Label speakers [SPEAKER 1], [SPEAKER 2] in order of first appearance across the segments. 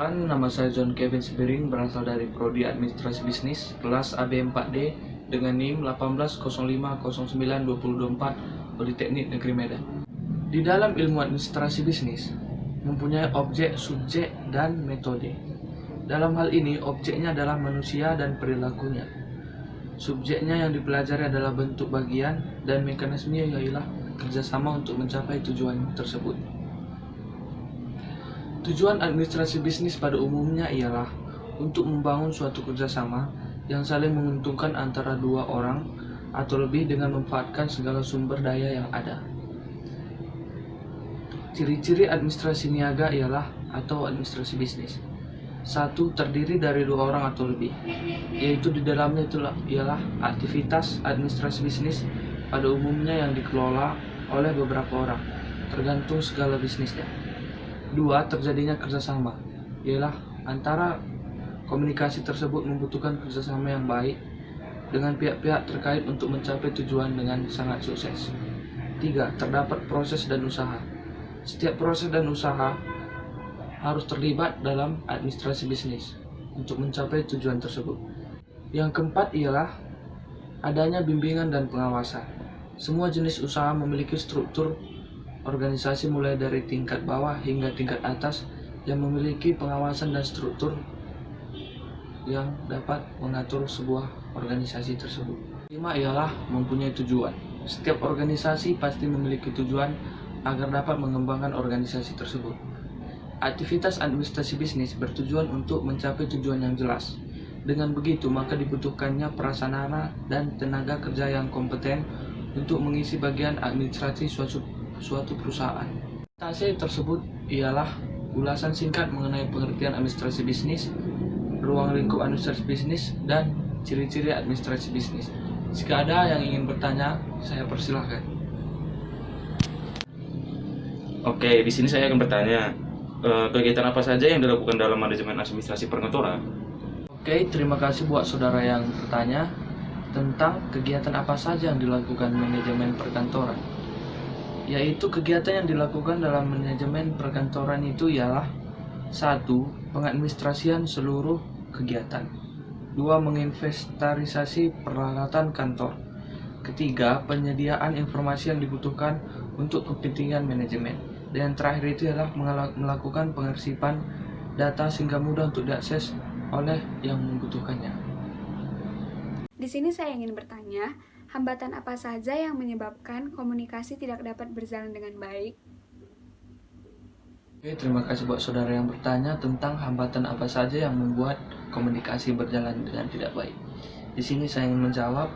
[SPEAKER 1] Nama saya John Kevin Sibiring, berasal dari Prodi Administrasi Bisnis, kelas AB4D dengan NIM 180509224 Politeknik Negeri Medan. Di dalam ilmu administrasi bisnis, mempunyai objek, subjek, dan metode. Dalam hal ini, objeknya adalah manusia dan perilakunya. Subjeknya yang dipelajari adalah bentuk bagian, dan mekanismenya ialah kerjasama untuk mencapai tujuan tersebut. Tujuan administrasi bisnis pada umumnya ialah untuk membangun suatu kerjasama yang saling menguntungkan antara dua orang atau lebih dengan memanfaatkan segala sumber daya yang ada. Ciri-ciri administrasi niaga ialah atau administrasi bisnis. 1. Terdiri dari dua orang atau lebih, yaitu di dalamnya ialah aktivitas administrasi bisnis pada umumnya yang dikelola oleh beberapa orang, tergantung segala bisnisnya. 2. Terjadinya kerjasama, ialah antara komunikasi tersebut membutuhkan kerjasama yang baik dengan pihak-pihak terkait untuk mencapai tujuan dengan sangat sukses. 3. Terdapat proses dan usaha. Setiap proses dan usaha harus terlibat dalam administrasi bisnis untuk mencapai tujuan tersebut. Yang keempat ialah adanya bimbingan dan pengawasan. Semua jenis usaha memiliki struktur organisasi mulai dari tingkat bawah hingga tingkat atas yang memiliki pengawasan dan struktur yang dapat mengatur sebuah organisasi tersebut. 5 ialah mempunyai tujuan. Setiap organisasi pasti memiliki tujuan agar dapat mengembangkan organisasi tersebut. Aktivitas administrasi bisnis bertujuan untuk mencapai tujuan yang jelas. Dengan begitu, maka dibutuhkannya prasarana dan tenaga kerja yang kompeten untuk mengisi bagian administrasi suatu perusahaan. Presentasi tersebut ialah ulasan singkat mengenai pengertian administrasi bisnis, ruang lingkup administrasi bisnis, dan ciri-ciri administrasi bisnis. Jika ada yang ingin bertanya, saya persilahkan.
[SPEAKER 2] Oke, di sini saya akan bertanya, kegiatan apa saja yang dilakukan dalam manajemen administrasi perkantoran?
[SPEAKER 1] Oke, terima kasih buat saudara yang bertanya tentang kegiatan apa saja yang dilakukan manajemen perkantoran. Yaitu kegiatan yang dilakukan dalam manajemen perkantoran itu ialah 1. Pengadministrasian seluruh kegiatan. 2. Menginventarisasi peralatan kantor. Ketiga, penyediaan informasi yang dibutuhkan untuk kepentingan manajemen. Dan yang terakhir itu adalah melakukan pengarsipan data sehingga mudah untuk diakses oleh yang membutuhkannya.
[SPEAKER 3] Di sini saya ingin bertanya, hambatan apa saja yang menyebabkan komunikasi tidak dapat berjalan dengan baik?
[SPEAKER 1] Oke, terima kasih buat saudara yang bertanya tentang hambatan apa saja yang membuat komunikasi berjalan dengan tidak baik. Di sini saya ingin menjawab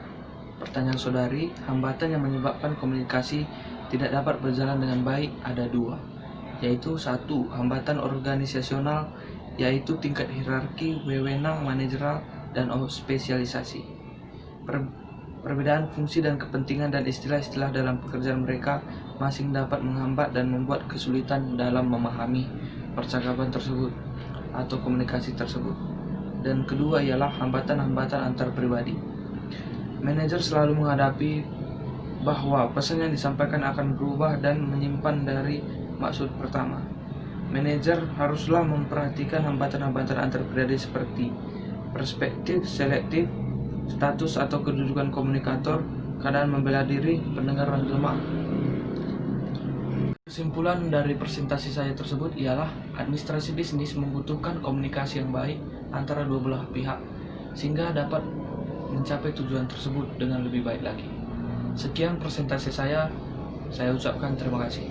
[SPEAKER 1] pertanyaan saudari. Hambatan yang menyebabkan komunikasi tidak dapat berjalan dengan baik ada 2, yaitu 1. Hambatan organisasional, yaitu tingkat hierarki, wewenang, manajerial, dan spesialisasi. Perbedaan fungsi dan kepentingan dan istilah-istilah dalam pekerjaan mereka masing dapat menghambat dan membuat kesulitan dalam memahami percakapan tersebut atau komunikasi tersebut. Dan kedua ialah hambatan-hambatan antar pribadi. Manajer selalu menghadapi bahwa pesan yang disampaikan akan berubah dan menyimpan dari maksud pertama. Manajer haruslah memperhatikan hambatan-hambatan antar pribadi seperti perspektif selektif, status atau kedudukan komunikator, keadaan membela diri, pendengar lemah. Kesimpulan dari presentasi saya tersebut ialah administrasi bisnis membutuhkan komunikasi yang baik antara dua belah pihak sehingga dapat mencapai tujuan tersebut dengan lebih baik lagi. Sekian presentasi saya ucapkan terima kasih.